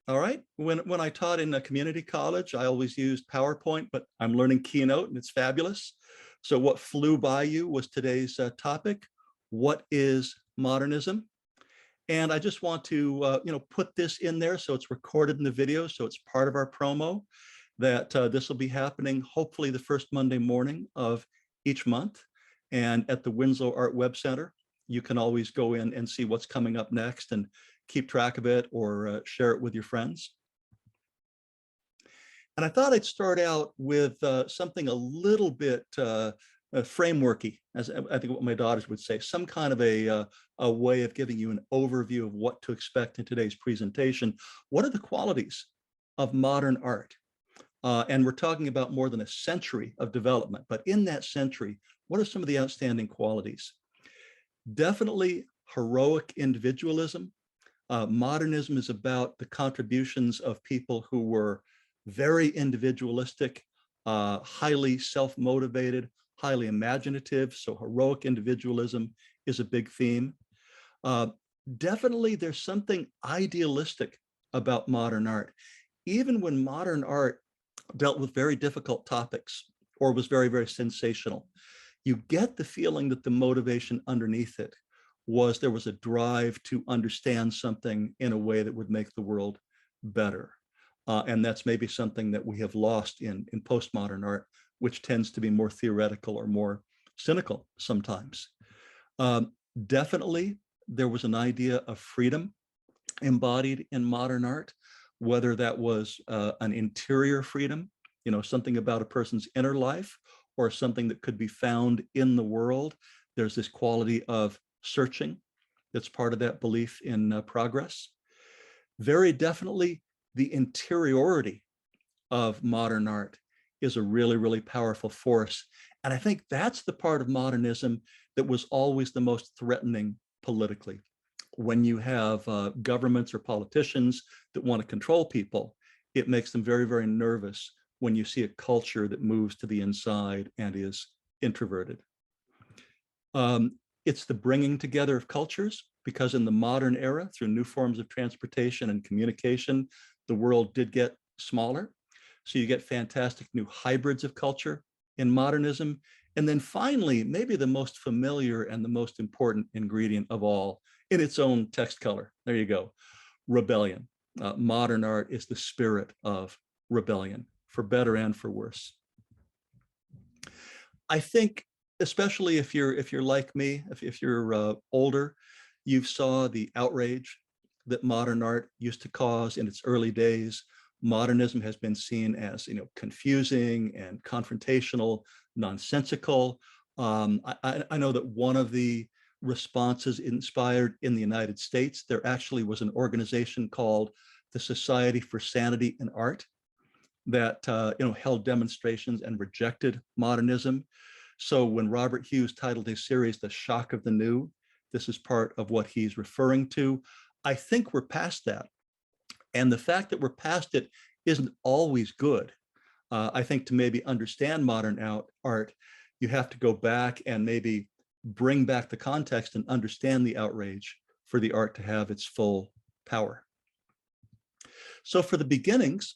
All right. When I taught in a community college, I always used PowerPoint, but I'm learning Keynote and it's fabulous. So what flew by you was today's topic. What is modernism? And I just want to put this in there so it's recorded in the video, so it's part of our promo, that this will be happening hopefully the first Monday morning of each month. And at the Winslow Art Web Center, you can always go in and see what's coming up next and keep track of it or share it with your friends. And I thought I'd start out with something a little bit frameworky, as I think what my daughters would say, some kind of a way of giving you an overview of what to expect in today's presentation. What are the qualities of modern art? And we're talking about more than a century of development, but in that century, what are some of the outstanding qualities? Definitely heroic individualism. Modernism is about the contributions of people who were very individualistic, highly self-motivated, highly imaginative. So heroic individualism is a big theme. Definitely there's something idealistic about modern art. Even when modern art dealt with very difficult topics or was very, very sensational, you get the feeling that the motivation underneath it was there was a drive to understand something in a way that would make the world better. And that's maybe something that we have lost in postmodern art, which tends to be more theoretical or more cynical sometimes. Definitely, there was an idea of freedom embodied in modern art, whether that was an interior freedom, something about a person's inner life, or something that could be found in the world. There's this quality of searching that's part of that belief in progress. Very definitely, the interiority of modern art is a really, really powerful force. And I think that's the part of modernism that was always the most threatening politically. When you have governments or politicians that want to control people, it makes them very, very nervous when you see a culture that moves to the inside and is introverted. It's the bringing together of cultures, because in the modern era, through new forms of transportation and communication, the world did get smaller. So you get fantastic new hybrids of culture in modernism. And then finally, maybe the most familiar and the most important ingredient of all, in its own text color, there you go, rebellion. Modern art is the spirit of rebellion, for better and for worse. I think, especially if you're like me, if you're older, you saw the outrage that modern art used to cause in its early days. Modernism has been seen as confusing and confrontational, nonsensical. I know that one of the responses inspired in the United States, there actually was an organization called the Society for Sanity in Art that held demonstrations and rejected modernism. So when Robert Hughes titled his series "The Shock of the New," this is part of what he's referring to. I think we're past that. And the fact that we're past it isn't always good. I think to maybe understand modern art, you have to go back and maybe bring back the context and understand the outrage for the art to have its full power. So for the beginnings,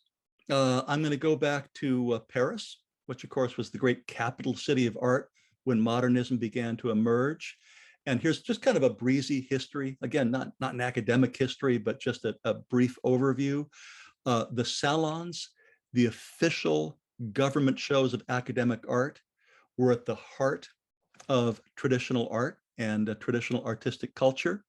I'm going to go back to Paris, which of course was the great capital city of art when modernism began to emerge. And here's just kind of a breezy history. Again, not an academic history, but just a brief overview. The salons, the official government shows of academic art, were at the heart of traditional art and traditional artistic culture.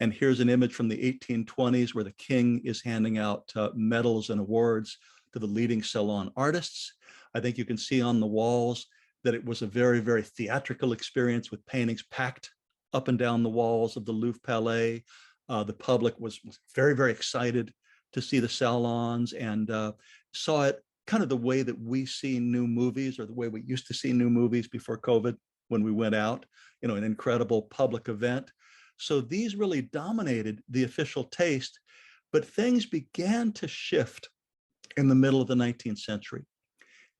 And here's an image from the 1820s where the king is handing out medals and awards to the leading Salon artists. I think you can see on the walls that it was a very, very theatrical experience with paintings packed up and down the walls of the Louvre Palais. The public was very, very excited to see the salons and saw it kind of the way that we see new movies, or the way we used to see new movies before COVID when we went out, an incredible public event. So these really dominated the official taste, but things began to shift in the middle of the 19th century.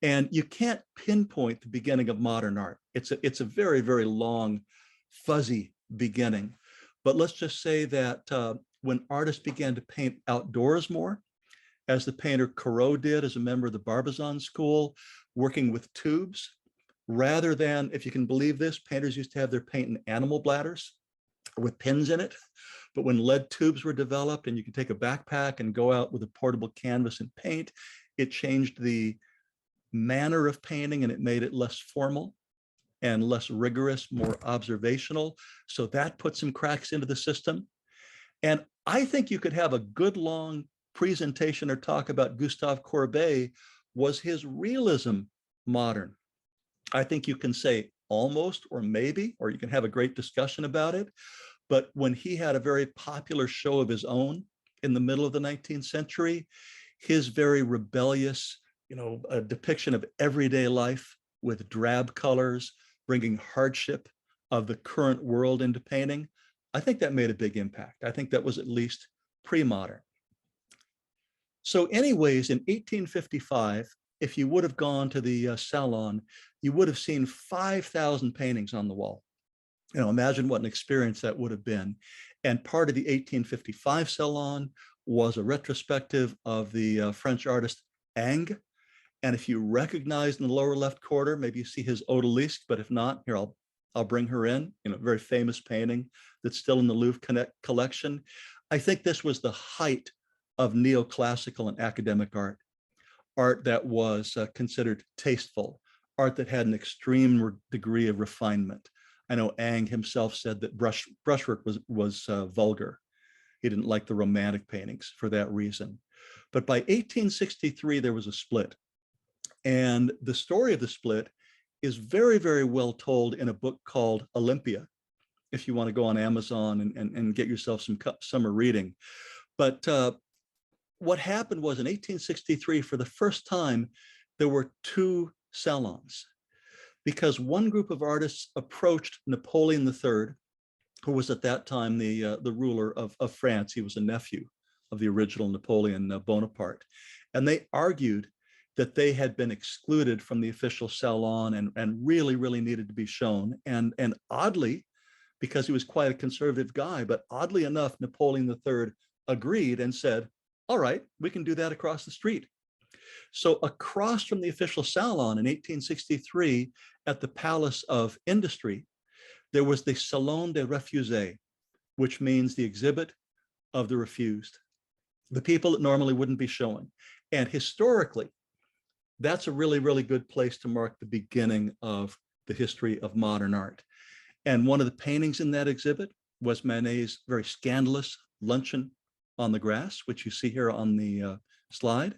And you can't pinpoint the beginning of modern art. It's a very, very long, fuzzy beginning. But let's just say that when artists began to paint outdoors more, as the painter Corot did as a member of the Barbizon school, working with tubes, rather than, if you can believe this, painters used to have their paint in animal bladders with pins in it. But when lead tubes were developed and you could take a backpack and go out with a portable canvas and paint, it changed the manner of painting and it made it less formal and less rigorous, more observational. So that put some cracks into the system. And I think you could have a good long presentation or talk about Gustave Courbet. Was his realism modern? I think you can say almost or maybe, or you can have a great discussion about it. But when he had a very popular show of his own in the middle of the 19th century, his very rebellious, a depiction of everyday life with drab colors, bringing hardship of the current world into painting, I think that made a big impact. I think that was at least pre-modern. So anyways, in 1855, if you would have gone to the Salon, you would have seen 5,000 paintings on the wall. Imagine what an experience that would have been. And part of the 1855 Salon was a retrospective of the French artist Ingres. And if you recognize in the lower left corner, maybe you see his odalisque, but if not, here, I'll bring her in, very famous painting that's still in the Louvre collection. I think this was the height of neoclassical and academic art that was considered tasteful, art that had an extreme degree of refinement. I know Ingres himself said that brushwork was vulgar. He didn't like the romantic paintings for that reason. But by 1863, there was a split. And the story of the split is very, very well told in a book called Olympia, if you want to go on Amazon and get yourself some summer reading. But what happened was in 1863, for the first time, there were two salons, because one group of artists approached Napoleon III, who was at that time the ruler of France. He was a nephew of the original Napoleon Bonaparte. And they argued that they had been excluded from the official Salon and really, really needed to be shown. And oddly, because he was quite a conservative guy, but oddly enough, Napoleon III agreed and said, all right, we can do that across the street. So across from the official Salon in 1863 at the Palace of Industry, there was the Salon des Refusés, which means the exhibit of the refused, the people that normally wouldn't be showing. And historically, that's a really, really good place to mark the beginning of the history of modern art. And one of the paintings in that exhibit was Manet's very scandalous Luncheon on the Grass, which you see here on the slide.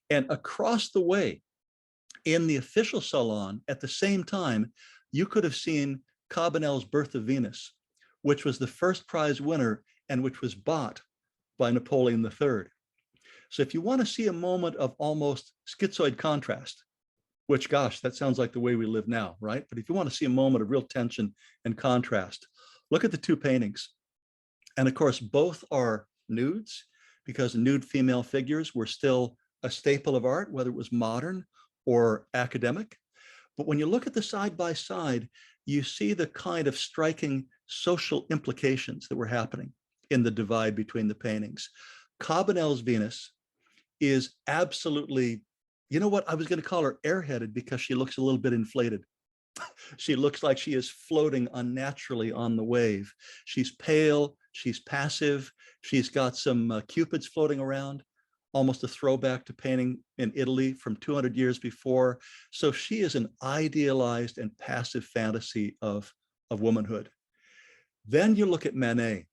And across the way in the official Salon at the same time, you could have seen Cabanel's Birth of Venus, which was the first prize winner and which was bought by Napoleon III. So if you want to see a moment of almost schizoid contrast, which, gosh, that sounds like the way we live now, right? But if you want to see a moment of real tension and contrast, look at the two paintings. And of course, both are nudes, because nude female figures were still a staple of art, whether it was modern or academic. But when you look at the side by side, you see the kind of striking social implications that were happening in the divide between the paintings. Cabanel's Venus is absolutely, you know what, I was going to call her airheaded because she looks a little bit inflated. She looks like she is floating unnaturally on the wave. She's pale, she's passive, she's got some cupids floating around, almost a throwback to painting in Italy from 200 years before. So she is an idealized and passive fantasy of womanhood. Then you look at Manet,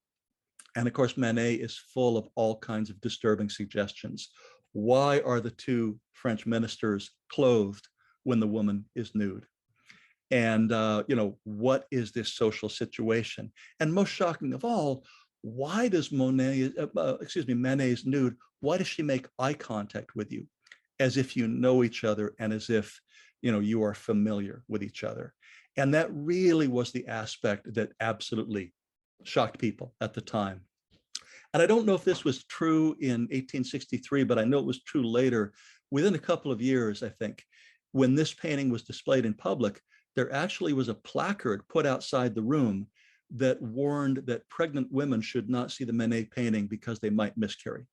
and of course, Manet is full of all kinds of disturbing suggestions. Why are the two French ministers clothed when the woman is nude? And, what is this social situation? And most shocking of all, why does Manet's nude, why does she make eye contact with you as if you know each other and as if, you are familiar with each other? And that really was the aspect that absolutely shocked people at the time. And I don't know if this was true in 1863, but I know it was true later. Within a couple of years, I think, when this painting was displayed in public, there actually was a placard put outside the room that warned that pregnant women should not see the Manet painting because they might miscarry.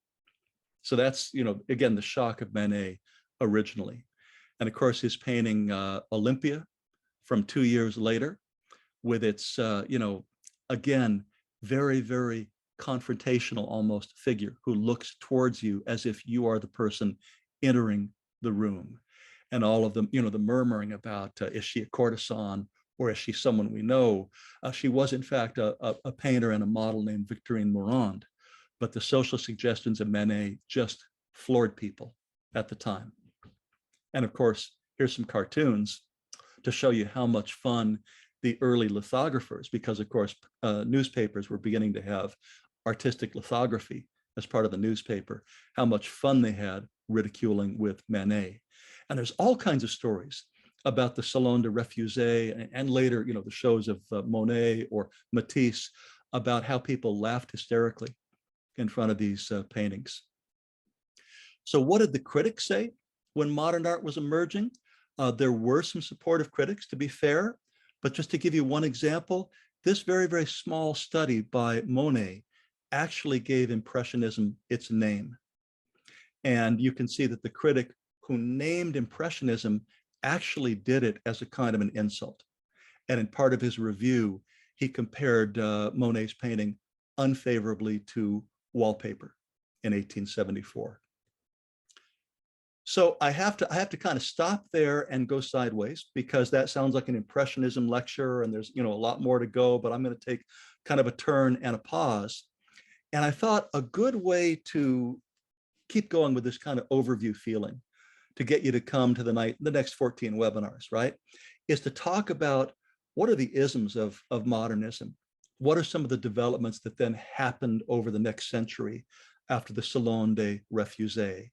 So that's, again, the shock of Manet originally. And of course, his painting Olympia from 2 years later, with its, again, very, very confrontational almost figure who looks towards you as if you are the person entering the room. And all of them, the murmuring about, is she a courtesan or is she someone we know? She was, in fact, a painter and a model named Victorine Morand. But the social suggestions of Manet just floored people at the time. And of course, here's some cartoons to show you how much fun the early lithographers, because of course, newspapers were beginning to have artistic lithography as part of the newspaper, how much fun they had ridiculing with Manet. And there's all kinds of stories about the Salon de Refusés and later, the shows of Monet or Matisse, about how people laughed hysterically in front of these paintings. So what did the critics say when modern art was emerging? There were some supportive critics, to be fair, but just to give you one example, this very, very small study by Monet actually gave Impressionism its name. And you can see that the critic who named Impressionism actually did it as a kind of an insult. And in part of his review, he compared Monet's painting unfavorably to wallpaper in 1874. So I have to kind of stop there and go sideways, because that sounds like an Impressionism lecture and there's a lot more to go, but I'm going to take kind of a turn and a pause. And I thought a good way to keep going with this kind of overview feeling, to get you to come to the next 14 webinars, right, is to talk about what are the isms of modernism? What are some of the developments that then happened over the next century after the Salon des Refusés?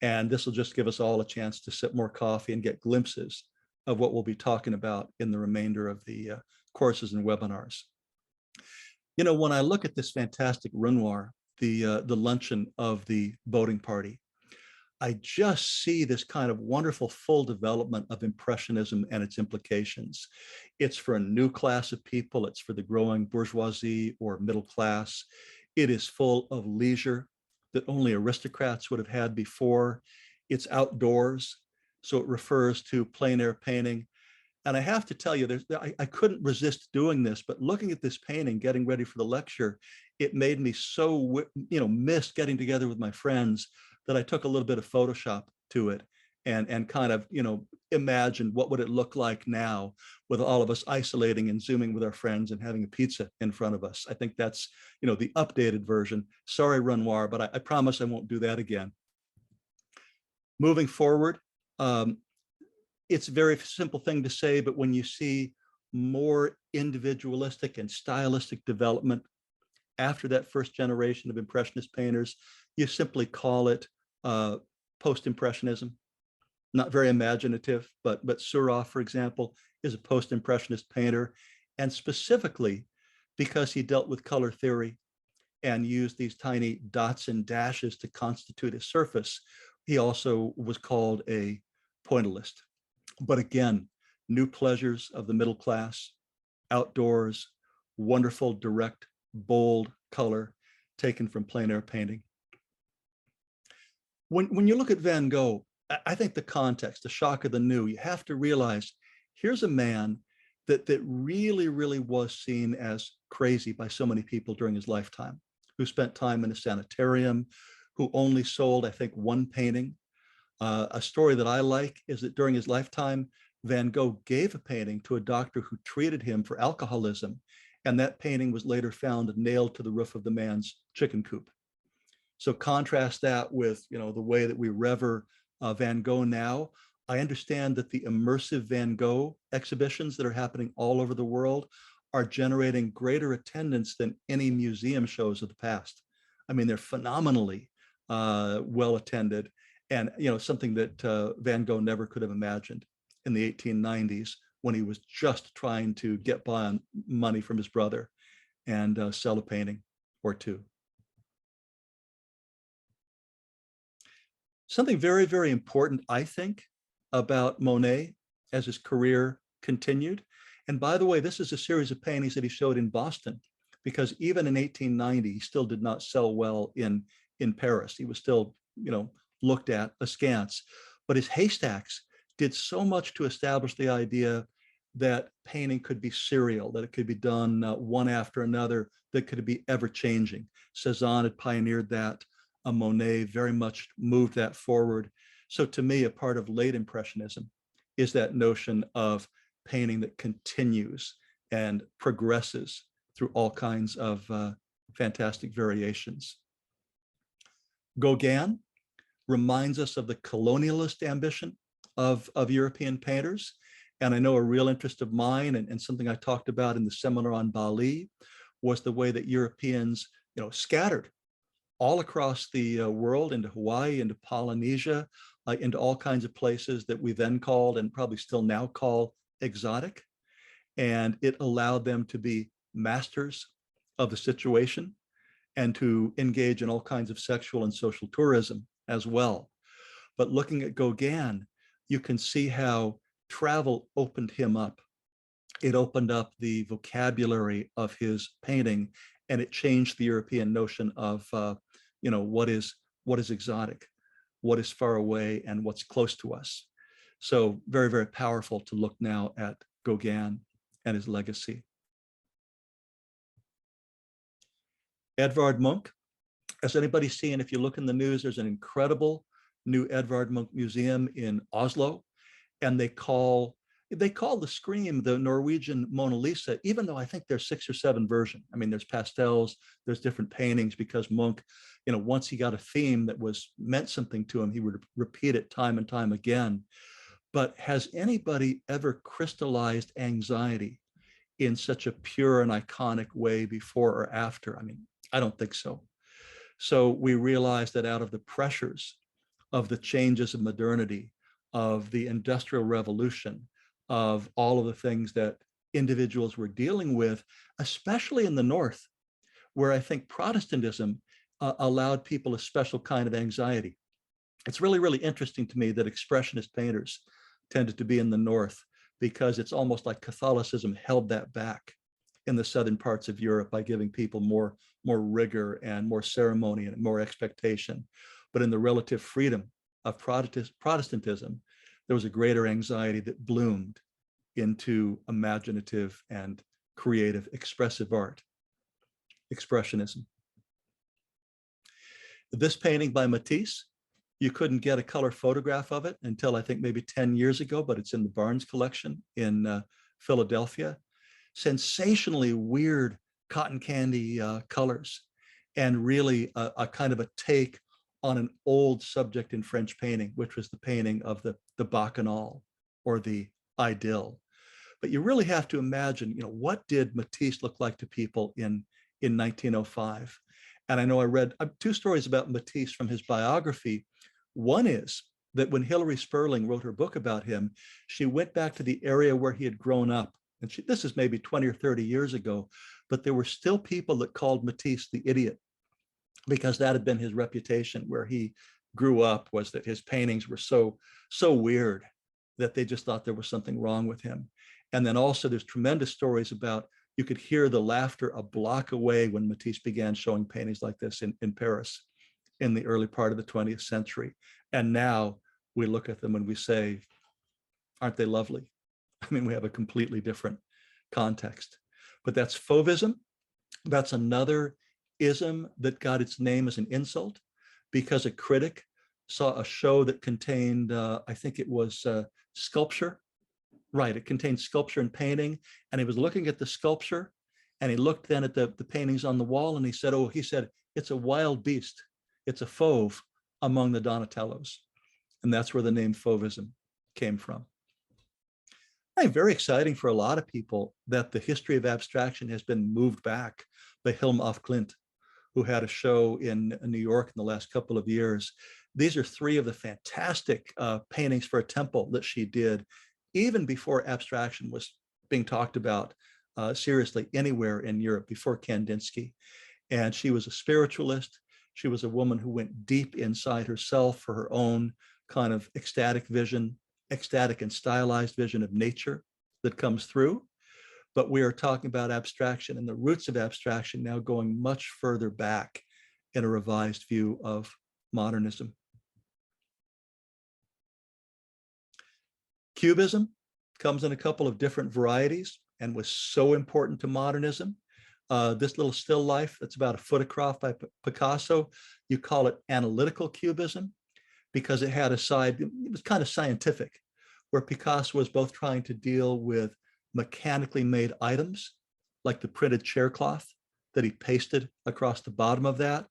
And this will just give us all a chance to sip more coffee and get glimpses of what we'll be talking about in the remainder of the courses and webinars. When I look at this fantastic Renoir, the luncheon of the boating party, I just see this kind of wonderful full development of Impressionism and its implications. It's for a new class of people. It's for the growing bourgeoisie or middle class. It is full of leisure that only aristocrats would have had before. It's outdoors, so it refers to plein air painting. And I have to tell you, I couldn't resist doing this, but looking at this painting, getting ready for the lecture, it made me so, miss getting together with my friends that I took a little bit of Photoshop to it and kind of, imagined what would it look like now with all of us isolating and Zooming with our friends and having a pizza in front of us. I think that's, the updated version. Sorry, Renoir, but I promise I won't do that again. Moving forward, it's a very simple thing to say, but when you see more individualistic and stylistic development after that first generation of Impressionist painters, you simply call it Post-Impressionism. Not very imaginative, but Seurat, for example, is a Post-Impressionist painter, and specifically because he dealt with color theory and used these tiny dots and dashes to constitute a surface, he also was called a pointillist. But again, new pleasures of the middle class, outdoors, wonderful, direct, bold color taken from plein air painting. When you look at Van Gogh, I think the context, the shock of the new, you have to realize here's a man that really, really was seen as crazy by so many people during his lifetime, who spent time in a sanitarium, who only sold, I think, one painting. A story that I like is that during his lifetime, Van Gogh gave a painting to a doctor who treated him for alcoholism, and that painting was later found nailed to the roof of the man's chicken coop. So contrast that with, the way that we rever Van Gogh now. I understand that the immersive Van Gogh exhibitions that are happening all over the world are generating greater attendance than any museum shows of the past. I mean, they're phenomenally well attended, and something that Van Gogh never could have imagined in the 1890s when he was just trying to get by on money from his brother and sell a painting or two. Something very, very important, I think, about Monet as his career continued. And by the way, this is a series of paintings that he showed in Boston, because even in 1890, he still did not sell well in Paris. He was still, looked at askance. But his haystacks did so much to establish the idea that painting could be serial, that it could be done one after another, that could be ever changing. Cezanne had pioneered that. Monet very much moved that forward. So to me, a part of late Impressionism is that notion of painting that continues and progresses through all kinds of fantastic variations. Gauguin reminds us of the colonialist ambition of European painters. And I know a real interest of mine and something I talked about in the seminar on Bali was the way that Europeans, scattered all across the world, into Hawaii, into Polynesia, into all kinds of places that we then called and probably still now call exotic. And it allowed them to be masters of the situation and to engage in all kinds of sexual and social tourism as well. But looking at Gauguin, you can see how travel opened him up. It opened up the vocabulary of his painting, and it changed the European notion of what is exotic, what is far away, and what's close to us. So very, very powerful to look now at Gauguin and his legacy. Edvard Munch, as anybody's seen, if you look in the news, there's an incredible new Edvard Munch museum in Oslo, and they call the Scream the Norwegian Mona Lisa, even though I think there's 6 or 7 versions. I mean, there's pastels, there's different paintings, because Munch, once he got a theme that meant something to him, he would repeat it time and time again. But has anybody ever crystallized anxiety in such a pure and iconic way before or after? I mean, I don't think so. So we realized that out of the pressures of the changes of modernity, of the Industrial Revolution, of all of the things that individuals were dealing with, especially in the North, where I think Protestantism allowed people a special kind of anxiety. It's really, really interesting to me that Expressionist painters tended to be in the North, because it's almost like Catholicism held that back in the southern parts of Europe by giving people more rigor and more ceremony and more expectation. But in the relative freedom of Protestantism, there was a greater anxiety that bloomed into imaginative and creative, expressive art, Expressionism. This painting by Matisse, you couldn't get a color photograph of it until I think maybe 10 years ago, but it's in the Barnes collection in Philadelphia. Sensationally weird cotton candy colors, and really a kind of a take on an old subject in French painting, which was the painting of the Bacchanal or the idyll. But you really have to imagine, what did Matisse look like to people in 1905? And I know I read 2 stories about Matisse from his biography. One is that when Hilary Sperling wrote her book about him, she went back to the area where he had grown up. And this is maybe 20 or 30 years ago, but there were still people that called Matisse the idiot, because that had been his reputation where he grew up, was that his paintings were so weird that they just thought there was something wrong with him. And then also there's tremendous stories about, you could hear the laughter a block away when Matisse began showing paintings like this in Paris in the early part of the 20th century. And now we look at them and we say, aren't they lovely? I mean, we have a completely different context. But that's Fauvism. That's another ism that got its name as an insult, because a critic saw a show that contained, I think it was sculpture. Right, it contained sculpture and painting, and he was looking at the sculpture, and he looked then at the paintings on the wall, and he said, it's a wild beast. It's a fauve among the Donatellos. And that's where the name Fauvism came from. I think very exciting for a lot of people that the history of abstraction has been moved back by Hilma af Klint, who had a show in New York in the last couple of years. These are 3 of the fantastic paintings for a temple that she did, even before abstraction was being talked about seriously anywhere in Europe, before Kandinsky. And she was a spiritualist. She was a woman who went deep inside herself for her own kind of ecstatic and stylized vision of nature that comes through. But we are talking about abstraction and the roots of abstraction now going much further back in a revised view of modernism. Cubism comes in a couple of different varieties and was so important to modernism. This little still life that's about a foot across by Picasso, you call it analytical cubism because it had a side, it was kind of scientific, where Picasso was both trying to deal with mechanically made items, like the printed chaircloth that he pasted across the bottom of that,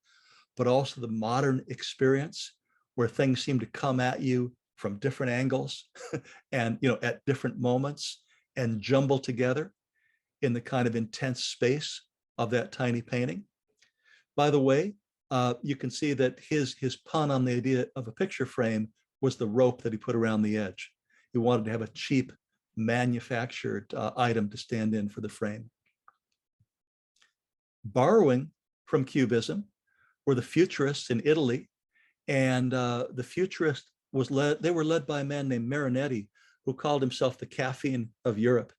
but also the modern experience where things seem to come at you from different angles and at different moments and jumble together in the kind of intense space of that tiny painting. By the way, you can see that his pun on the idea of a picture frame was the rope that he put around the edge. He wanted to have a cheap manufactured item to stand in for the frame. Borrowing from Cubism were the Futurists in Italy, and the Futurists they were led by a man named Marinetti, who called himself the caffeine of Europe.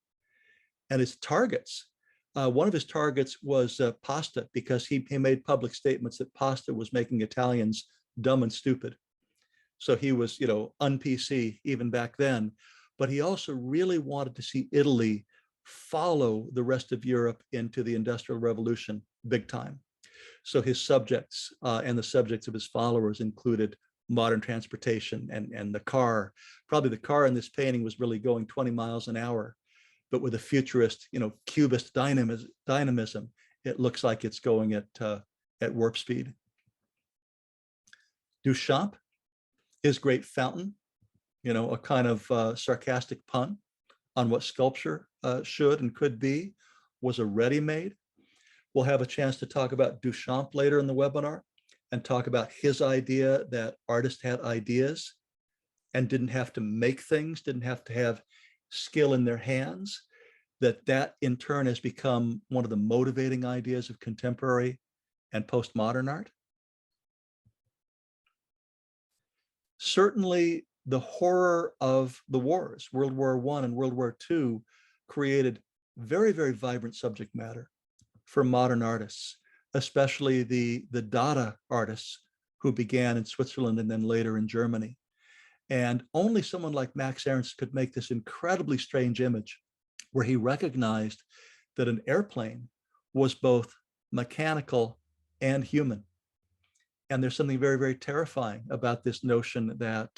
And his targets, one of his targets was pasta, because he made public statements that pasta was making Italians dumb and stupid. So he was, un-PC even back then, but he also really wanted to see Italy follow the rest of Europe into the Industrial Revolution big time. So his subjects and the subjects of his followers included modern transportation and the car. Probably the car in this painting was really going 20 miles an hour, but with a futurist, Cubist dynamism, it looks like it's going at warp speed. Duchamp, his great fountain, a kind of sarcastic pun on what sculpture should and could be, was a ready-made. We'll have a chance to talk about Duchamp later in the webinar and talk about his idea that artists had ideas and didn't have to make things, didn't have to have skill in their hands, that in turn has become one of the motivating ideas of contemporary and postmodern art. Certainly, the horror of the wars, World War I and World War II, created very, very vibrant subject matter for modern artists, especially the Dada artists who began in Switzerland and then later in Germany. And only someone like Max Ernst could make this incredibly strange image where he recognized that an airplane was both mechanical and human. And there's something very, very terrifying about this notion that,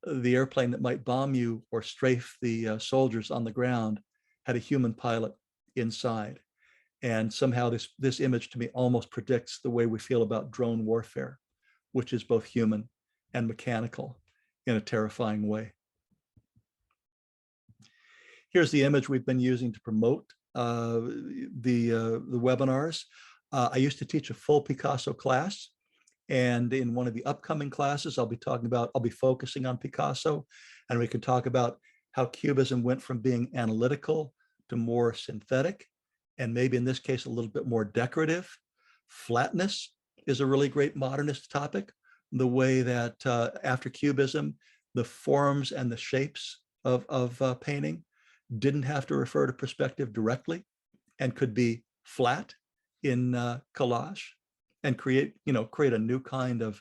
the airplane that might bomb you or strafe the soldiers on the ground had a human pilot inside. And somehow this image to me almost predicts the way we feel about drone warfare, which is both human and mechanical in a terrifying way. Here's the image we've been using to promote the webinars. I used to teach a full Picasso class, and in one of the upcoming classes, I'll be focusing on Picasso, and we can talk about how Cubism went from being analytical to more synthetic, and maybe in this case, a little bit more decorative. Flatness is a really great modernist topic, the way that after Cubism, the forms and the shapes of painting didn't have to refer to perspective directly and could be flat in collage and create a new kind of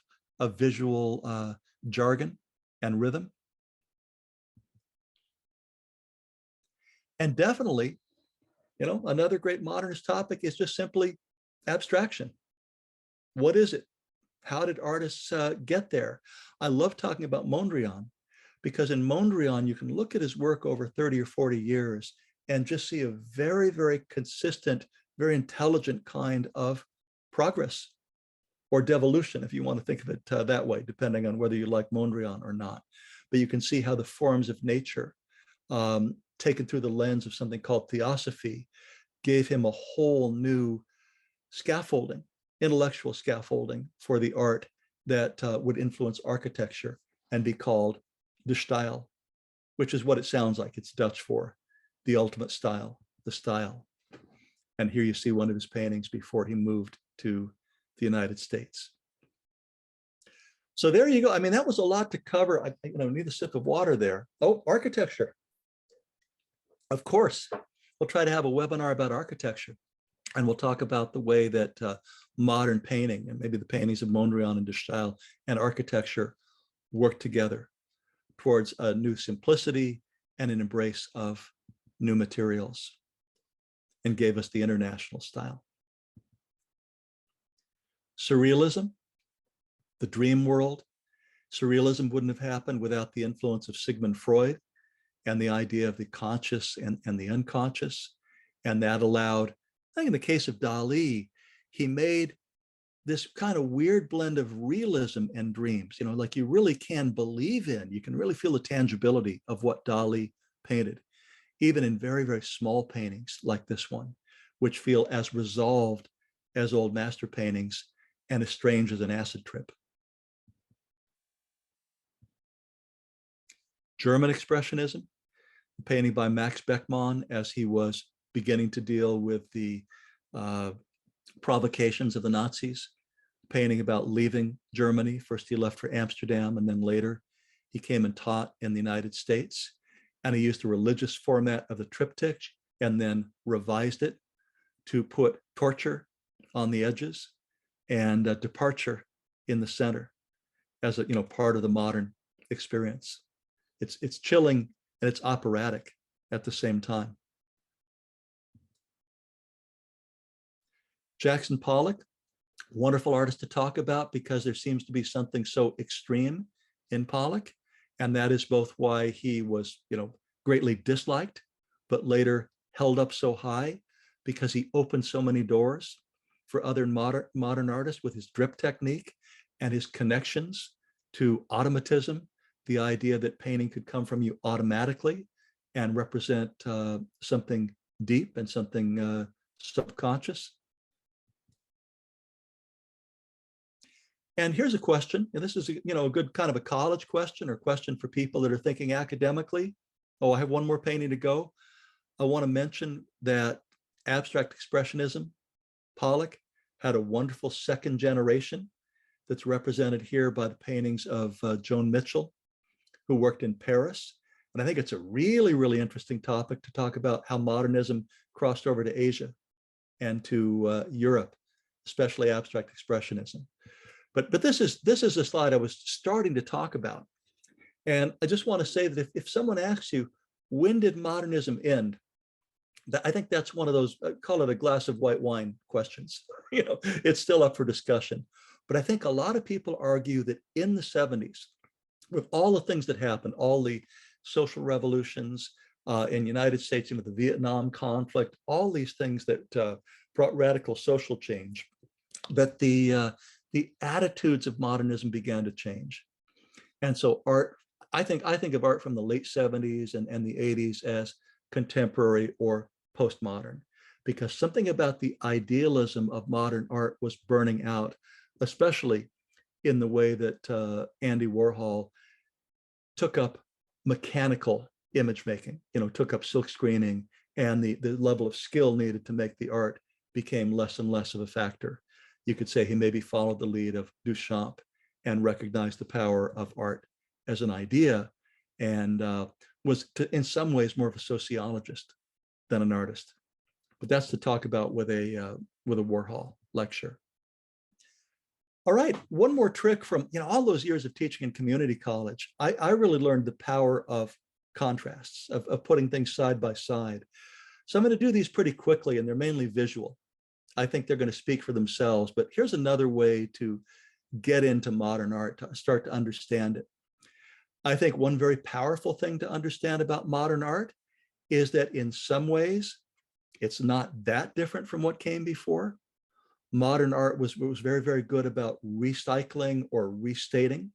visual jargon and rhythm. And definitely, another great modernist topic is just simply abstraction. What is it? How did artists get there? I love talking about Mondrian, because in Mondrian, you can look at his work over 30 or 40 years and just see a very, very consistent, very intelligent kind of progress or devolution, if you want to think of it that way, depending on whether you like Mondrian or not. But you can see how the forms of nature, taken through the lens of something called theosophy, gave him a whole new scaffolding, intellectual scaffolding for the art that would influence architecture and be called de stijl, which is what it sounds like. It's Dutch for the ultimate style, the style. And here you see one of his paintings before he moved to the United States. So there you go. I mean, that was a lot to cover. I need a sip of water there. Oh, architecture. Of course, we'll try to have a webinar about architecture, and we'll talk about the way that modern painting and maybe the paintings of Mondrian and de stijl and architecture work together. towards a new simplicity and an embrace of new materials, and gave us the international style. Surrealism, the dream world. Surrealism wouldn't have happened without the influence of Sigmund Freud and the idea of the conscious and the unconscious. And that allowed, I think in the case of Dali, he made this kind of weird blend of realism and dreams, you know, like you really can believe in, you can really feel the tangibility of what Dali painted, even in very, very small paintings like this one, which feel as resolved as old master paintings and as strange as an acid trip. German Expressionism, painting by Max Beckmann as he was beginning to deal with the provocations of the Nazis, painting about leaving Germany. First he left for Amsterdam, and then later he came and taught in the United States. And he used the religious format of the triptych and then revised it to put torture on the edges and departure in the center as a, you know, part of the modern experience. It's chilling and it's operatic at the same time. Jackson Pollock, wonderful artist to talk about because there seems to be something so extreme in Pollock, and that is both why he was, you know, greatly disliked, but later held up so high, because he opened so many doors for other modern artists with his drip technique and his connections to automatism, the idea that painting could come from you automatically and represent something deep and something subconscious. And here's a question, and this is, you know, a good kind of a college question or question for people that are thinking academically. Oh, I have one more painting to go. I want to mention that abstract expressionism, Pollock, had a wonderful second generation that's represented here by the paintings of Joan Mitchell, who worked in Paris. And I think it's a really, really interesting topic to talk about how modernism crossed over to Asia and to Europe, especially abstract expressionism. But this is a slide I was starting to talk about. And I just want to say that if someone asks you, when did modernism end? I think that's one of those, call it a glass of white wine questions. You know, it's still up for discussion. But I think a lot of people argue that in the 70s, with all the things that happened, all the social revolutions in the United States, you know, the Vietnam conflict, all these things that brought radical social change, that the attitudes of modernism began to change. And so art, I think of art from the late 70s and the 80s as contemporary or postmodern, because something about the idealism of modern art was burning out, especially in the way that Andy Warhol took up mechanical image making, you know, took up silk screening, and the level of skill needed to make the art became less and less of a factor. You could say he maybe followed the lead of Duchamp and recognized the power of art as an idea, and was in some ways more of a sociologist than an artist. But that's to talk about with a Warhol lecture. All right, one more trick from, you know, all those years of teaching in community college. I really learned the power of contrasts, of putting things side by side. So I'm going to do these pretty quickly, and they're mainly visual. I think they're going to speak for themselves, but here's another way to get into modern art, to start to understand it. I think one very powerful thing to understand about modern art is that in some ways, it's not that different from what came before. Modern art was very, very good about recycling or restating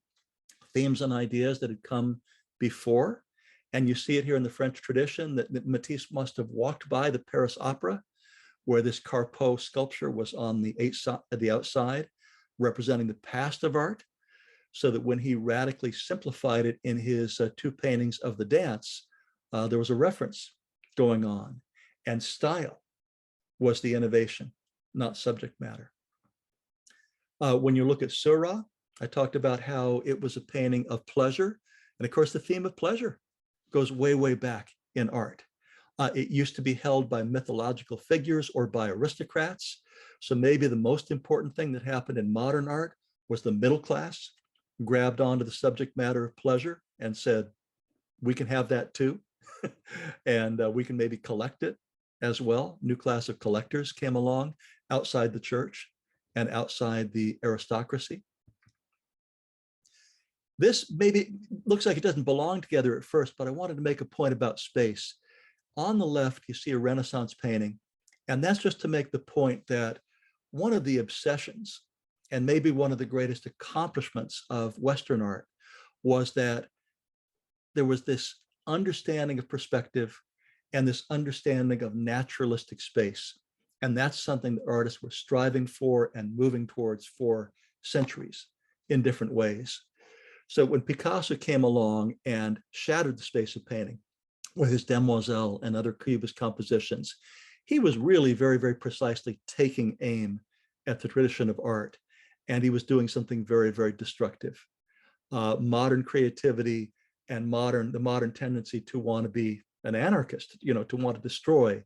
themes and ideas that had come before. And you see it here in the French tradition that Matisse must have walked by the Paris Opera, where this Carpeau sculpture was on the outside, representing the past of art, so that when he radically simplified it in his two paintings of the dance, there was a reference going on, and style was the innovation, not subject matter. When you look at Seurat, I talked about how it was a painting of pleasure. And of course, the theme of pleasure goes way, way back in art. It used to be held by mythological figures or by aristocrats. So maybe the most important thing that happened in modern art was the middle class grabbed onto the subject matter of pleasure and said, we can have that too. And we can maybe collect it as well. New class of collectors came along outside the church and outside the aristocracy. This maybe looks like it doesn't belong together at first, but I wanted to make a point about space. On the left, you see a Renaissance painting, and that's just to make the point that one of the obsessions, and maybe one of the greatest accomplishments of Western art, was that there was this understanding of perspective and this understanding of naturalistic space. And that's something that artists were striving for and moving towards for centuries in different ways. So when Picasso came along and shattered the space of painting with his Demoiselle and other Cubist compositions, he was really very, very precisely taking aim at the tradition of art. And he was doing something very, very destructive. Modern creativity and the modern tendency to want to be an anarchist, to want to destroy,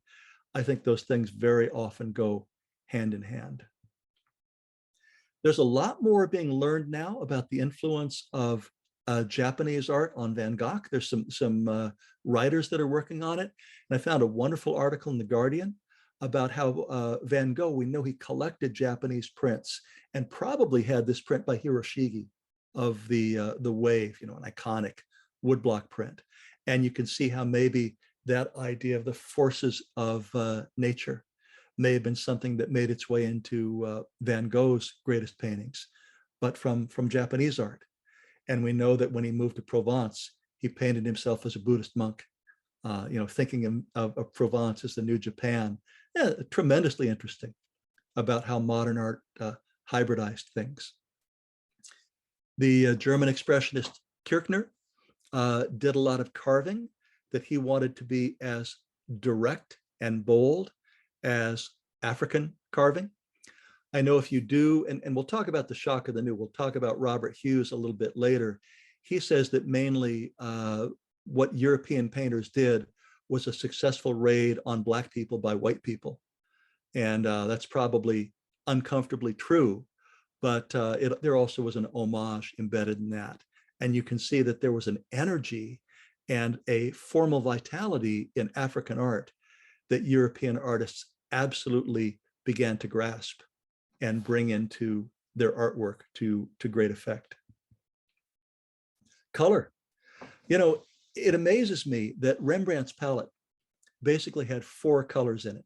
I think those things very often go hand in hand. There's a lot more being learned now about the influence of Japanese art on Van Gogh. There's some writers that are working on it. And I found a wonderful article in The Guardian about how Van Gogh, we know he collected Japanese prints and probably had this print by Hiroshige of the Wave, an iconic woodblock print. And you can see how maybe that idea of the forces of nature may have been something that made its way into Van Gogh's greatest paintings, but from Japanese art. And we know that when he moved to Provence, he painted himself as a Buddhist monk, thinking of Provence as the new Japan. Yeah, tremendously interesting about how modern art hybridized things. The German expressionist Kirchner did a lot of carving that he wanted to be as direct and bold as African carving. I know if you do, and we'll talk about the shock of the new, we'll talk about Robert Hughes a little bit later. He says that mainly what European painters did was a successful raid on Black people by white people. And that's probably uncomfortably true, but there also was an homage embedded in that. And you can see that there was an energy and a formal vitality in African art that European artists absolutely began to grasp and bring into their artwork to great effect. Color. It amazes me that Rembrandt's palette basically had 4 colors in it.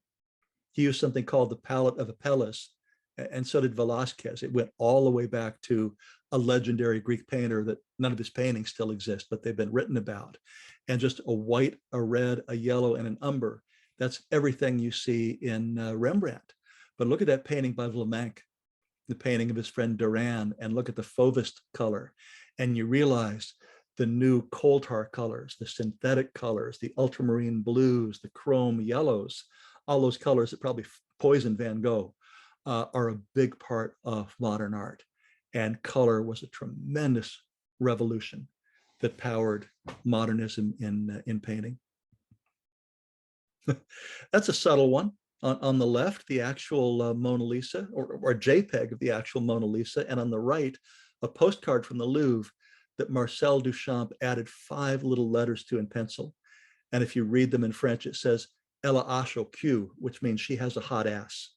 He used something called the palette of Apelles, and so did Velázquez. It went all the way back to a legendary Greek painter that none of his paintings still exist, but they've been written about. And just a white, a red, a yellow, and an umber. That's everything you see in Rembrandt. But look at that painting by Vlaminck, the painting of his friend Duran, and look at the Fauvist color. And you realize the new coal tar colors, the synthetic colors, the ultramarine blues, the chrome yellows, all those colors that probably poisoned Van Gogh are a big part of modern art. And color was a tremendous revolution that powered modernism in painting. That's a subtle one. On the left, the actual Mona Lisa, or a JPEG of the actual Mona Lisa, and on the right, a postcard from the Louvre that Marcel Duchamp added 5 little letters to in pencil. And if you read them in French, it says, Elle a hache au cul, which means she has a hot ass.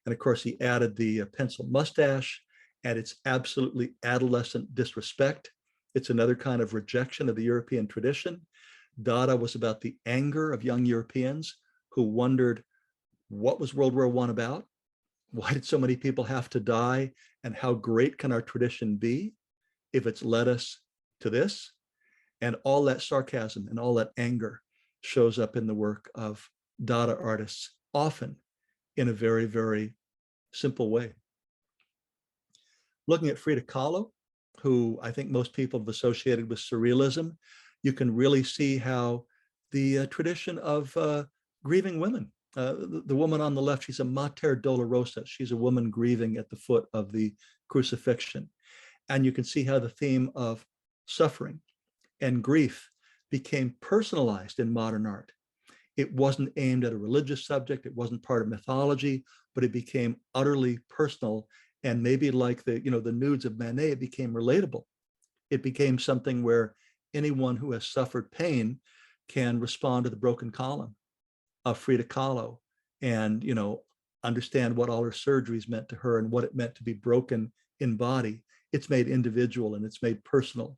And of course, he added the pencil mustache, and it's absolutely adolescent disrespect. It's another kind of rejection of the European tradition. Dada was about the anger of young Europeans who wondered, what was World War I about? Why did so many people have to die? And how great can our tradition be if it's led us to this? And all that sarcasm and all that anger shows up in the work of Dada artists, often in a very, very simple way. Looking at Frida Kahlo, who I think most people have associated with Surrealism, you can really see how the tradition of grieving women, the woman on the left, she's a Mater Dolorosa. She's a woman grieving at the foot of the crucifixion. And you can see how the theme of suffering and grief became personalized in modern art. It wasn't aimed at a religious subject. It wasn't part of mythology, but it became utterly personal. And maybe like the nudes of Manet, it became relatable. It became something where anyone who has suffered pain can respond to the broken column of Frida Kahlo and, understand what all her surgeries meant to her and what it meant to be broken in body. It's made individual and it's made personal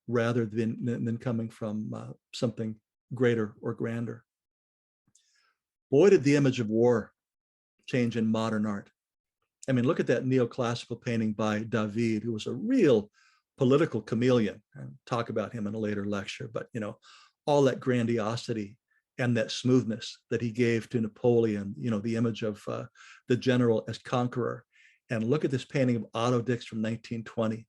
rather than coming from something greater or grander. Boy, did the image of war change in modern art. I mean, look at that neoclassical painting by David, who was a real political chameleon. I'll talk about him in a later lecture, but all that grandiosity and that smoothness that he gave to Napoleon, the image of the general as conqueror. And look at this painting of Otto Dix from 1920,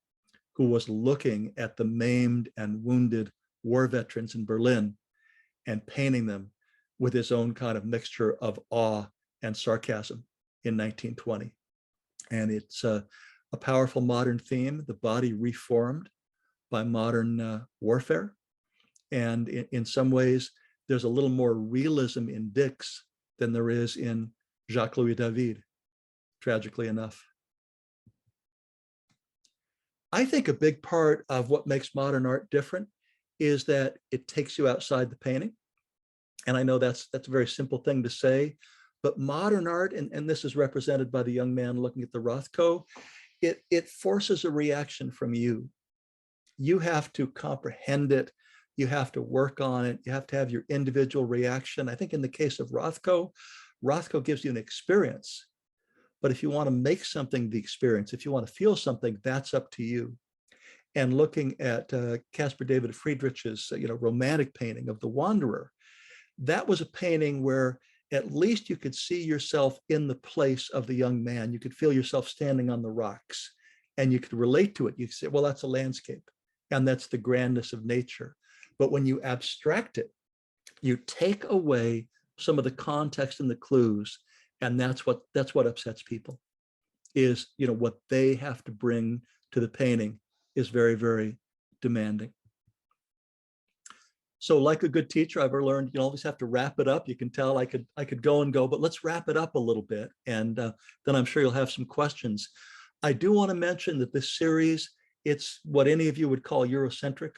who was looking at the maimed and wounded war veterans in Berlin and painting them with his own kind of mixture of awe and sarcasm in 1920. And it's a powerful modern theme, the body reformed by modern warfare. And in some ways, there's a little more realism in Dix than there is in Jacques-Louis David, tragically enough. I think a big part of what makes modern art different is that it takes you outside the painting. And I know that's a very simple thing to say, but modern art, and this is represented by the young man looking at the Rothko, it forces a reaction from you. You have to comprehend it. You have to work on it. You have to have your individual reaction. I think in the case of Rothko, Rothko gives you an experience. But if you want to make something the experience, if you want to feel something, that's up to you. And looking at Caspar David Friedrich's romantic painting of The Wanderer, that was a painting where at least you could see yourself in the place of the young man. You could feel yourself standing on the rocks and you could relate to it. You could say, well, that's a landscape and that's the grandness of nature. But when you abstract it, you take away some of the context and the clues, and that's what upsets people. Is what they have to bring to the painting is very, very demanding. So, like a good teacher, I've learned you always have to wrap it up. You can tell I could go and go, but let's wrap it up a little bit, and then I'm sure you'll have some questions. I do want to mention that this series, it's what any of you would call Eurocentric.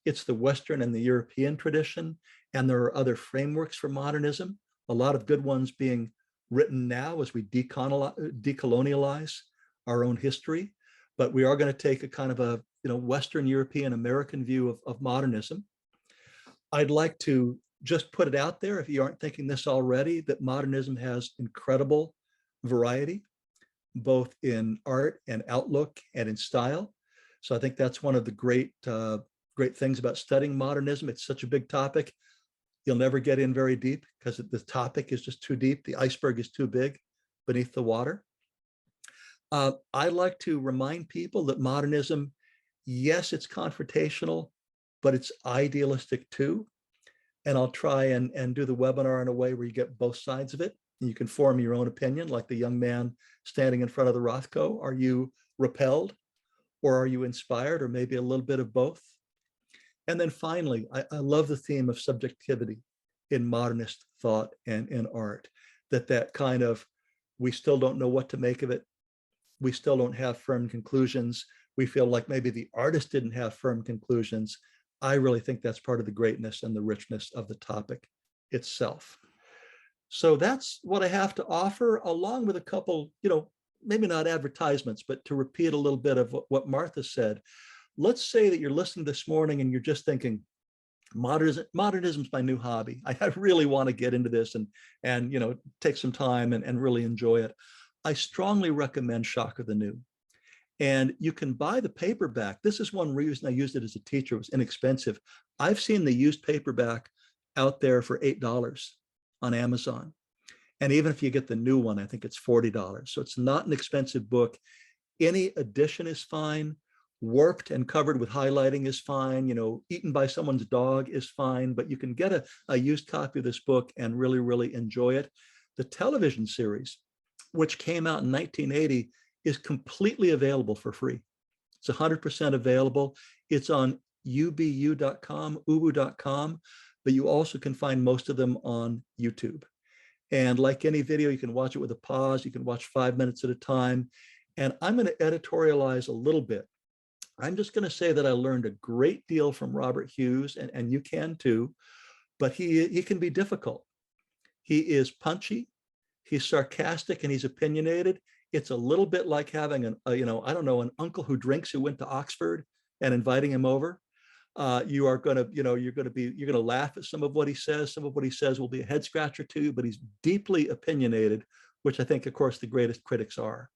It's the Western and the European tradition, and there are other frameworks for modernism, a lot of good ones being written now as we decolonialize our own history. But we are going to take a kind of a Western European American view of modernism. I'd like to just put it out there, if you aren't thinking this already, that modernism has incredible variety, both in art and outlook and in style. So I think that's one of the great things about studying modernism. It's such a big topic. You'll never get in very deep because the topic is just too deep. The iceberg is too big beneath the water. I like to remind people that modernism, yes, it's confrontational, but it's idealistic too. And I'll try and do the webinar in a way where you get both sides of it. And you can form your own opinion, like the young man standing in front of the Rothko. Are you repelled or are you inspired, or maybe a little bit of both? And then finally, I love the theme of subjectivity in modernist thought and in art, that kind of, we still don't know what to make of it. We still don't have firm conclusions. We feel like maybe the artist didn't have firm conclusions. I really think that's part of the greatness and the richness of the topic itself. So that's what I have to offer, along with a couple, maybe not advertisements, but to repeat a little bit of what Martha said. Let's say that you're listening this morning and you're just thinking, modernism's my new hobby. I really want to get into this and take some time and really enjoy it. I strongly recommend Shock of the New. And you can buy the paperback. This is one reason I used it as a teacher. It was inexpensive. I've seen the used paperback out there for $8 on Amazon. And even if you get the new one, I think it's $40. So it's not an expensive book. Any edition is fine. Warped and covered with highlighting is fine. Eaten by someone's dog is fine. But you can get a used copy of this book and really, really enjoy it. The television series, which came out in 1980, is completely available for free. It's 100% available. It's on ubu.com, ubu.com, but you also can find most of them on YouTube. And like any video, you can watch it with a pause. You can watch 5 minutes at a time. And I'm going to editorialize a little bit I'm just going to say that I learned a great deal from Robert Hughes, and you can too, but he can be difficult. He is punchy, he's sarcastic, and he's opinionated. It's a little bit like having I don't know, an uncle who drinks who went to Oxford and inviting him over. You are going to, you're going to laugh at some of what he says. Some of what he says will be a head scratcher too, but he's deeply opinionated, which I think, of course, the greatest critics are.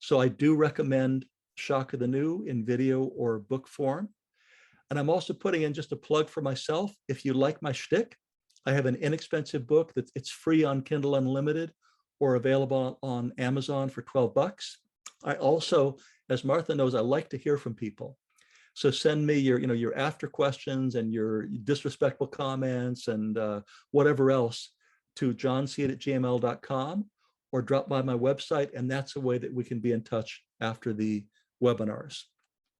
So I do recommend Shock of the New in video or book form. And I'm also putting in just a plug for myself. If you like my shtick, I have an inexpensive book that it's free on Kindle Unlimited or available on Amazon for 12 bucks. I also, as Martha knows, I like to hear from people. So send me your after questions and your disrespectful comments and whatever else to johnseed@gmail.com or drop by my website. And that's a way that we can be in touch after the webinars.